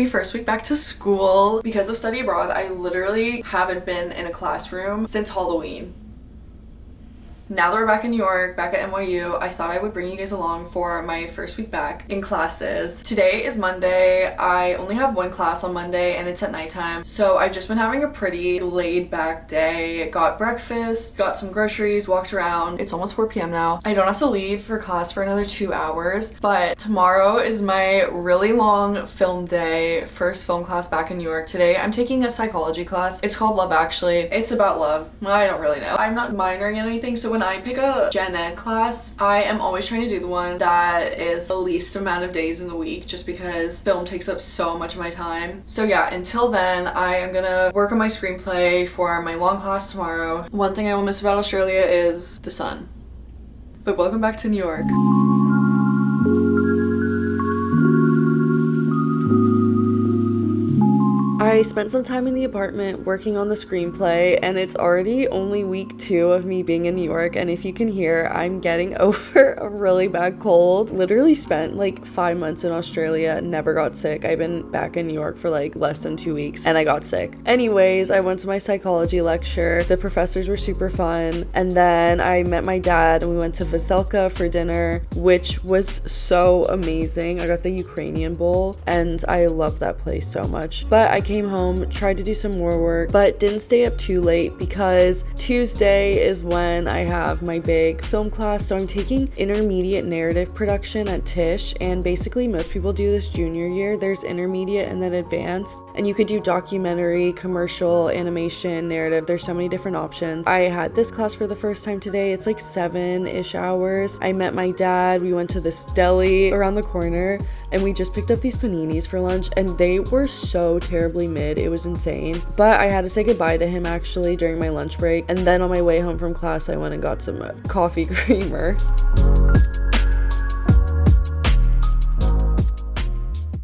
Happy first week back to school. Because of study abroad, I literally haven't been in a classroom since Halloween. Now that we're back in New York, back at NYU, I thought I would bring you guys along for my first week back in classes. Today is Monday. I only have one class on Monday and it's at nighttime. So I've just been having a pretty laid back day. Got breakfast, got some groceries, walked around. It's almost 4 p.m. now. I don't have to leave for class for another 2 hours, but tomorrow is my really long film day. First film class back in New York. Today I'm taking a psychology class. It's called Love Actually. It's about love. I don't really know. I'm not minoring in anything, so when I pick a gen ed class, I am always trying to do the one that is the least amount of days in the week just because film takes up so much of my time. So yeah, until then, I am gonna work on my screenplay for my long class tomorrow. One thing I will miss about Australia is the sun. But welcome back to New York. I spent some time in the apartment working on the screenplay, and it's already only week 2 of me being in New York, and if you can hear, I'm getting over a really bad cold. Literally spent like 5 months in Australia, never got sick. I've been back in New York for like less than 2 weeks and I got sick. Anyways, I went to my psychology lecture. The professors were super fun, and then I met my dad and we went to Veselka for dinner, which was so amazing. I got the Ukrainian bowl and I love that place so much. But I came home, tried to do some more work, but didn't stay up too late because Tuesday is when I have my big film class. So I'm taking intermediate narrative production at Tisch, and basically most people do this junior year. There's intermediate and then advanced, and you could do documentary, commercial, animation, narrative. There's so many different options. I had this class for the first time today. It's like 7-ish hours. I met my dad. We went to this deli around the corner and we just picked up these paninis for lunch, and they were so terribly mid. It was insane. But I had to say goodbye to him actually during my lunch break, and then on my way home from class I went and got some coffee creamer.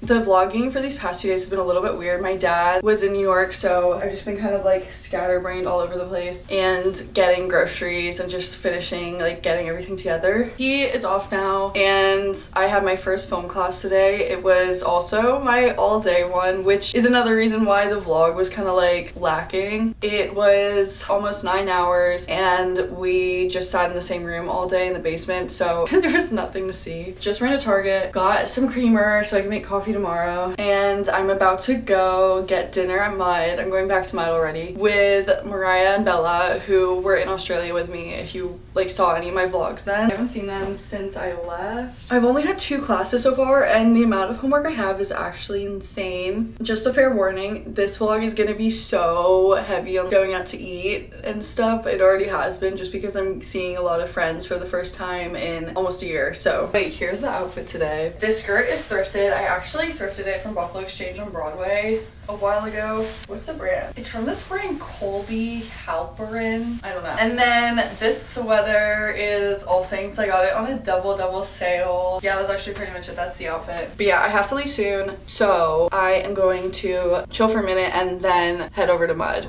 The vlogging for these past 2 days has been a little bit weird. My dad was in New York, so I've just been kind of like scatterbrained all over the place and getting groceries and just finishing, like getting everything together. He is off now and I had my first film class today. It was also my all-day one, which is another reason why the vlog was kind of like lacking. It was almost 9 hours and we just sat in the same room all day in the basement, so there was nothing to see. Just ran to Target, got some creamer so I can make coffee tomorrow, and I'm about to go get dinner at Mud. I'm going back to Mud already with Mariah and Bella, who were in Australia with me. If you like saw any of my vlogs then. I haven't seen them since I left. I've only had 2 classes so far and the amount of homework I have is actually insane. Just a fair warning, this vlog is gonna be so heavy on going out to eat and stuff. It already has been just because I'm seeing a lot of friends for the first time in almost a year. So wait, here's the outfit today. This skirt is thrifted. I actually thrifted it from Buffalo Exchange on Broadway a while ago. What's the brand? It's from this brand Colby Halperin. I don't know. And then this sweater is All Saints. I got it on a double sale. Yeah, that's actually pretty much it. That's the outfit. But yeah, I have to leave soon, so I am going to chill for a minute and then head over to Mud.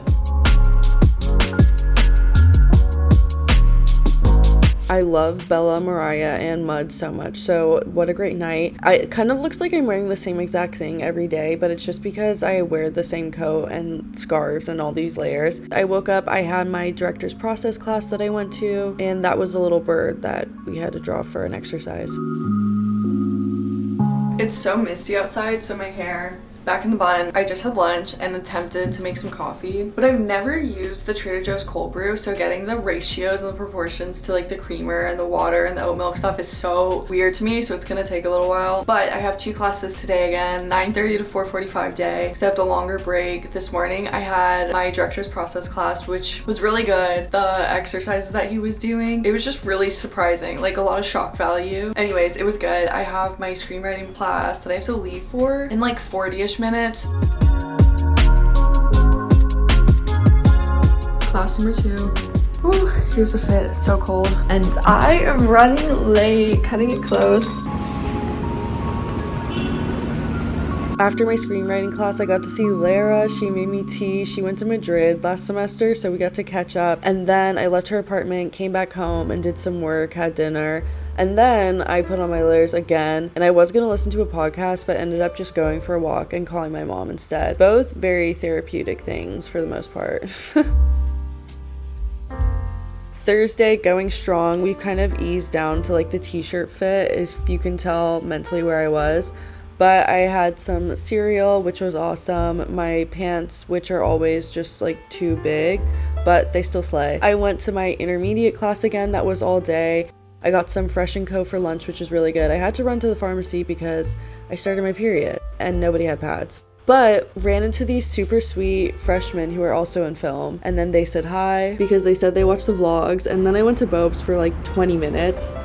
I love Bella, Mariah, and Mud so much, so what a great night. It kind of looks like I'm wearing the same exact thing every day, but it's just because I wear the same coat and scarves and all these layers. I woke up, I had my director's process class that I went to, and that was a little bird that we had to draw for an exercise. It's so misty outside, so my hair back in the bun. I just had lunch and attempted to make some coffee, but I've never used the Trader Joe's cold brew, so getting the ratios and the proportions to like the creamer and the water and the oat milk stuff is so weird to me, so it's gonna take a little while. But I have 2 classes today again, 9:30 to 4:45 day, except a longer break. This morning I had my director's process class, which was really good. The exercises that he was doing, it was just really surprising, like a lot of shock value. Anyways, it was good. I have my screenwriting class that I have to leave for in like 40-ish minutes. Class number 2. Ooh, here's the fit. It's so cold. And I am running late, cutting it close. After my screenwriting class, I got to see Lara. She made me tea. She went to Madrid last semester, so we got to catch up. And then I left her apartment, came back home and did some work, had dinner. And then I put on my layers again, and I was gonna listen to a podcast, but ended up just going for a walk and calling my mom instead. Both very therapeutic things for the most part. Thursday, going strong. We've kind of eased down to like the t-shirt fit, if you can tell mentally where I was. But I had some cereal, which was awesome. My pants, which are always just like too big, but they still slay. I went to my intermediate class again. That was all day. I got some Fresh & Co. for lunch, which is really good. I had to run to the pharmacy because I started my period and nobody had pads. But ran into these super sweet freshmen who are also in film, and then they said hi because they said they watched the vlogs, and then I went to Bob's for like 20 minutes.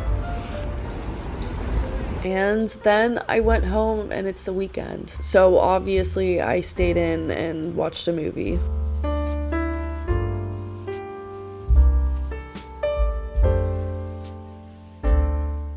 And then I went home and it's the weekend. So obviously I stayed in and watched a movie.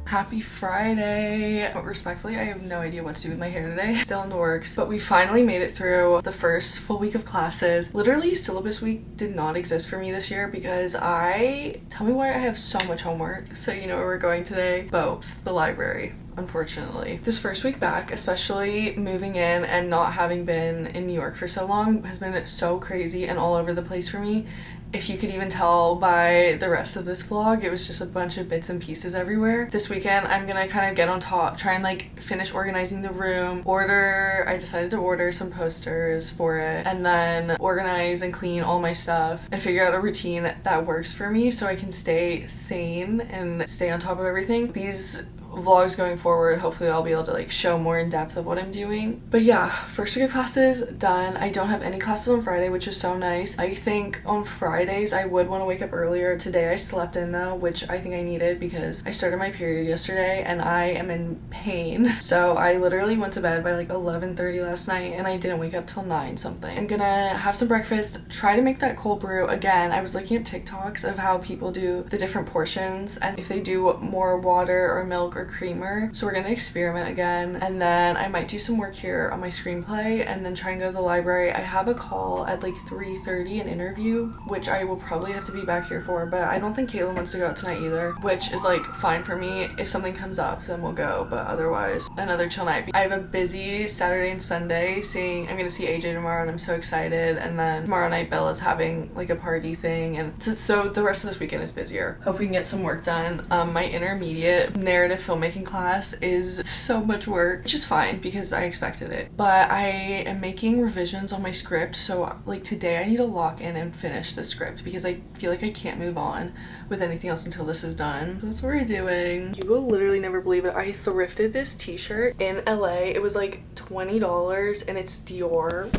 Happy Friday. But respectfully, I have no idea what to do with my hair today. Still in the works, but we finally made it through the first full week of classes. Literally, syllabus week did not exist for me this year because tell me why I have so much homework. So you know where we're going today? Bob's, the library. Unfortunately, this first week back, especially moving in and not having been in New York for so long, has been so crazy and all over the place for me. If you could even tell by the rest of this vlog, it was just a bunch of bits and pieces everywhere. This weekend, I'm gonna kind of get on top, try and like finish organizing the room, I decided to order some posters for it, and then organize and clean all my stuff and figure out a routine that works for me so I can stay sane and stay on top of everything. These vlogs going forward, hopefully I'll be able to like show more in depth of what I'm doing. But yeah, first week of classes done. I don't have any classes on Friday, which is so nice. I think on Fridays I would want to wake up earlier. Today I slept in though, which I think I needed because I started my period yesterday and I am in pain. So I literally went to bed by like 11:30 last night and I didn't wake up till 9 something. I'm gonna have some breakfast, try to make that cold brew. Again, I was looking at TikToks of how people do the different portions and if they do more water or milk or creamer. So we're gonna experiment again, and then I might do some work here on my screenplay and then try and go to the library. I have a call at like 3:30, an interview, which I will probably have to be back here for, but I don't think Caitlin wants to go out tonight either, which is like fine for me. If something comes up then we'll go, but otherwise another chill night. I have a busy Saturday and Sunday. I'm gonna see AJ tomorrow and I'm so excited, and then tomorrow night Bella's having like a party thing, and so the rest of this weekend is busier. Hope we can get some work done. My intermediate narrative filmmaking class is so much work, which is fine because I expected it, but I am making revisions on my script. So like today I need to lock in and finish the script because I feel like I can't move on with anything else until this is done. So that's what we're doing. You will literally never believe it. I thrifted this t-shirt in LA. It was like $20 and it's Dior.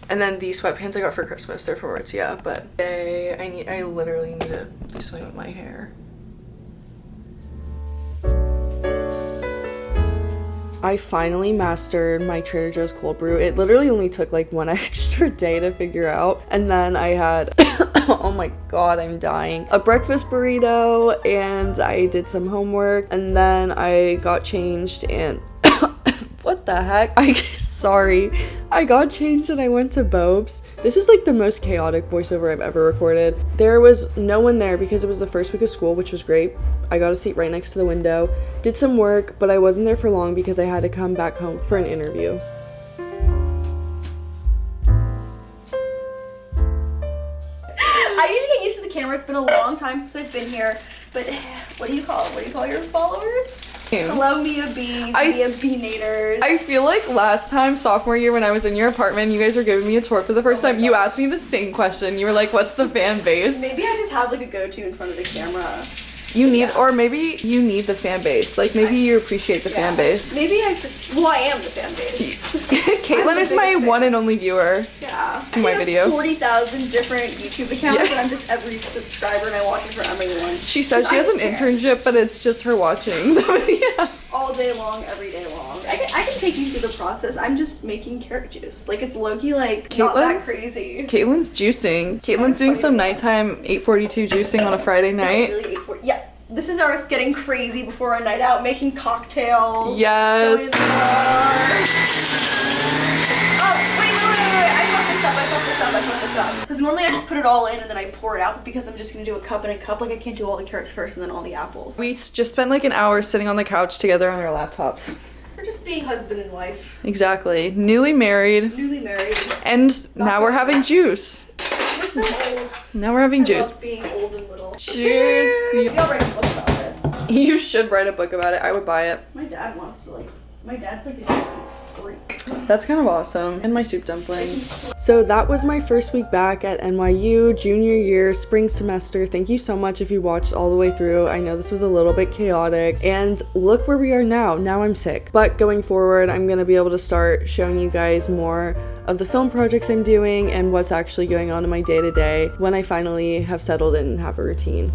And then these sweatpants I got for Christmas. They're from Aritzia, but I literally need to do something with my hair. I finally mastered my Trader Joe's cold brew. It literally only took like one extra day to figure out. And then I had, oh my god, I'm dying, a breakfast burrito, and I did some homework, and then I got changed and what the heck? Sorry. I got changed and I went to Bob's. This is like the most chaotic voiceover I've ever recorded. There was no one there because it was the first week of school, which was great. I got a seat right next to the window, did some work, but I wasn't there for long because I had to come back home for an interview. I need to get used to the camera. It's been a long time since I've been here. But what do you call your followers? Hello, Mia B, Mia B-nators. I feel like last time, sophomore year, when I was in your apartment, you guys were giving me a tour for the first time. You asked me the same question. You were like, what's the fan base? Maybe I just have like a go-to in front of the camera. You need, or maybe you need the fan base. Like maybe you appreciate the fan base. Maybe I am the fan base. Caitlin is my one and only viewer. Yeah. To my video. 40,000 different YouTube accounts, and I'm just every subscriber, and I watch it for everyone. She says she has an internship, but it's just her watching the video. All day long, every day long. I can take you through the process. I'm just making carrot juice. Like it's low-key like not that crazy. Caitlin's juicing. Caitlin's doing some nighttime 8:42 juicing on a Friday night. Is it really 8:40? Yeah. This is us getting crazy before a night out, making cocktails. Yes. up, I fucked this up. Because normally I just put it all in and then I pour it out, but because I'm just gonna do a cup and a cup, like I can't do all the carrots first and then all the apples. We just spent like an hour sitting on the couch together on our laptops. We're just being husband and wife. Exactly. Newly married. Newly married. And now we're having juice. We're so old. Now we're having I juice. love being old and little. Cheers. You gotta write a book about this. You should write a book about it. I would buy it. My dad wants to, like, my dad's like a juicy freak. That's kind of awesome. And my soup dumplings. So that was my first week back at NYU, junior year, spring semester. Thank you so much if you watched all the way through. I know this was a little bit chaotic. And look where we are now. Now I'm sick. But going forward, I'm going to be able to start showing you guys more of the film projects I'm doing and what's actually going on in my day-to-day when I finally have settled in and have a routine.